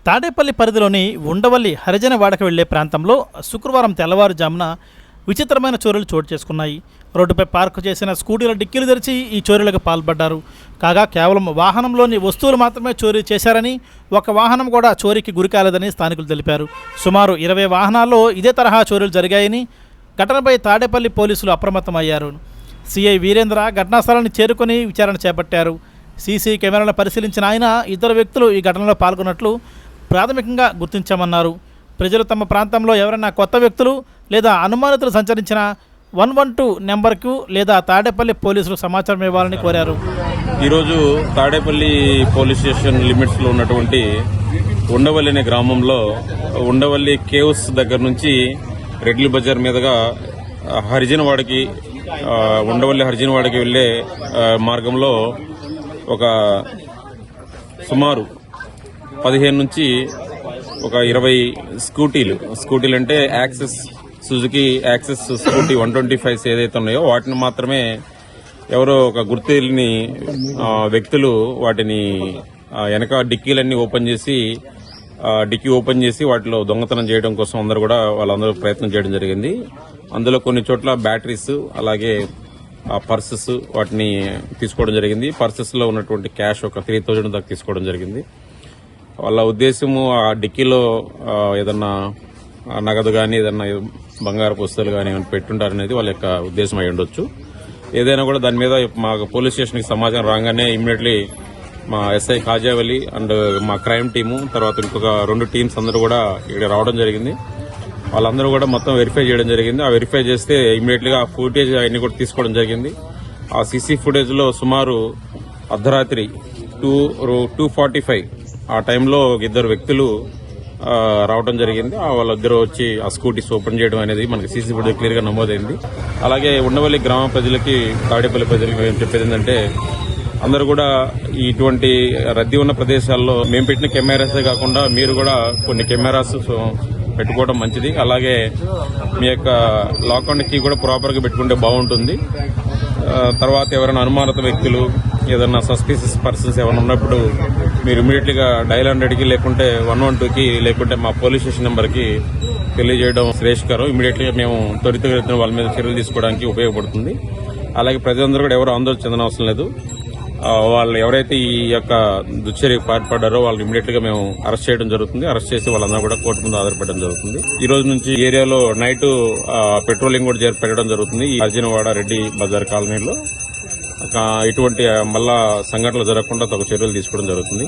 తాడేపల్లి పరిధిలోని ఉండవల్లి హరిజన వాడకు వెళ్లే ప్రాంతంలో శుక్రవారం తెల్లవారుజామున విచిత్రమైన చోరీలు చోటు చేసుకున్నాయి. రోడ్డుపై పార్కు చేసిన స్కూటీల డిక్కీలు తెరిచి ఈ చోరీలకు పాల్పడ్డారు. కాగా కేవలం వాహనంలోని వస్తువులు మాత్రమే చోరీ చేశారని, ఒక వాహనం కూడా చోరీకి గురికాలేదని స్థానికులు తెలిపారు. సుమారు 20 వాహనాల్లో ఇదే తరహా చోరీలు జరిగాయని ఘటనపై తాడేపల్లి పోలీసులు అప్రమత్తమయ్యారు. సిఐ వీరేంద్ర ఘటనా స్థలాన్ని చేరుకొని విచారణ చేపట్టారు. సీసీ కెమెరాలను పరిశీలించిన ఆయన ఇద్దరు వ్యక్తులు ఈ ఘటనలో పాల్గొన్నట్లు ప్రాథమికంగా గుర్తించామన్నారు. ప్రజలు తమ ప్రాంతంలో ఎవరైనా కొత్త వ్యక్తులు లేదా అనుమానితులు సంచరించిన 112 నెంబర్కు లేదా తాడేపల్లి పోలీసులకు సమాచారం ఇవ్వాలని కోరారు. ఈరోజు తాడేపల్లి పోలీస్ స్టేషన్ లిమిట్స్లో ఉన్నటువంటి ఉండవల్లి అనే గ్రామంలో ఉండవల్లి కేవ్స్ దగ్గర నుంచి రెడ్లి బజార్ మీదుగా హరిజనవాడకి ఉండవల్లి హరిజనవాడకి వెళ్లే మార్గంలో ఒక సుమారు 15 నుంచి ఒక 20 స్కూటీలు అంటే యాక్సెస్ సుజుకి యాక్సెస్ స్కూటీ 125 ఏదైతే ఉన్నాయో వాటిని మాత్రమే ఎవరో ఒక గుర్తు తెలియని వ్యక్తులు వాటిని వెనక డిక్కీలన్నీ డిక్కీ ఓపెన్ చేసి వాటిలో దొంగతనం చేయడం కోసం వాళ్ళందరూ ప్రయత్నం చేయడం జరిగింది. అందులో కొన్ని చోట్ల బ్యాటరీస్ అలాగే పర్సెస్ వాటిని తీసుకోవడం జరిగింది. పర్సెస్ లో ఉన్నటువంటి క్యాష్ ఒక 3000 దాకా తీసుకోవడం జరిగింది. వాళ్ళ ఉద్దేశము ఆ డిక్కీలో ఏదన్నా నగదు కానీ ఏదన్నా బంగారపు వస్తువులు కానీ ఏమైనా పెట్టుంటారనేది వాళ్ళ యొక్క ఉద్దేశం అయి ఉండొచ్చు. ఏదైనా కూడా దాని మీద మా పోలీస్ స్టేషన్ కి సమాచారం రాగానే ఇమ్మీడియట్లీ మా ఎస్ఐ కాజావలి అండ్ మా క్రైమ్ టీము తర్వాత ఇంకొక 2 టీమ్స్ అందరూ కూడా ఇక్కడ రావడం జరిగింది. వాళ్ళందరూ కూడా మొత్తం వెరిఫై చేయడం జరిగింది. ఆ వెరిఫై చేస్తే ఇమ్మీడియట్లీగా ఆ ఫుటేజ్ అవన్నీ కూడా తీసుకోవడం జరిగింది. ఆ సీసీ ఫుటేజ్ లో సుమారు అర్ధరాత్రి 2:45 ఆ టైంలో ఇద్దరు వ్యక్తులు రావడం జరిగింది. వాళ్ళిద్దరూ వచ్చి ఆ స్కూటీస్ ఓపెన్ చేయడం అనేది మనకి సీసీ ఫుటేజ్ క్లియర్ గా నమోదైంది. అలాగే ఉండవల్లి గ్రామ ప్రజలకి తాడేపల్లి ప్రజలకి మేము చెప్పేది ఏంటంటే అందరూ కూడా ఇటువంటి రద్దీ ఉన్న ప్రదేశాల్లో మేము పెట్టిన కెమెరాసే కాకుండా మీరు కూడా కొన్ని కెమెరాస్ పెట్టుకోవడం మంచిది. అలాగే మీ యొక్క లాక్ అండ్ కీ కూడా ప్రాపర్ గా పెట్టుకుంటే బాగుంటుంది. తర్వాత ఎవరైనా అనుమానిత వ్యక్తులు ఏదైనా సస్పీషియస్ పర్సన్స్ ఏమైనా ఉన్నప్పుడు మీరు ఇమీడియట్లీగా డయల్ 100కి లేకుంటే 112కి లేకుంటే మా పోలీస్ స్టేషన్ నెంబర్కి తెలియజేయడం శ్రేష్కరం. ఇమీడియట్లీగా మేము త్వరితగతిన వాళ్ళ మీద చర్యలు తీసుకోవడానికి ఉపయోగపడుతుంది. అలాగే ప్రజలందరూ కూడా ఎవరు ఆందోళన చెందనవసరం అవసరం లేదు. వాళ్ళు ఎవరైతే ఈ యొక్క దుశ్చర్యకు పాల్పడ్డారో వాళ్ళని ఇమీడియట్ గా మేము అరెస్ట్ చేయడం జరుగుతుంది. అరెస్ట్ చేసి వాళ్ళందరూ కూడా కోర్టు ముందు ఆధారపడడం జరుగుతుంది. ఈ రోజు నుంచి ఏరియాలో నైట్ పెట్రోలింగ్ కూడా పెట్టడం జరుగుతుంది. ఈ హరిజనవాడ రెడ్డి బజార్ కాలనీలో ఇటువంటి మళ్ళా సంఘటనలు జరగకుండా తగు చర్యలు తీసుకోవడం జరుగుతుంది.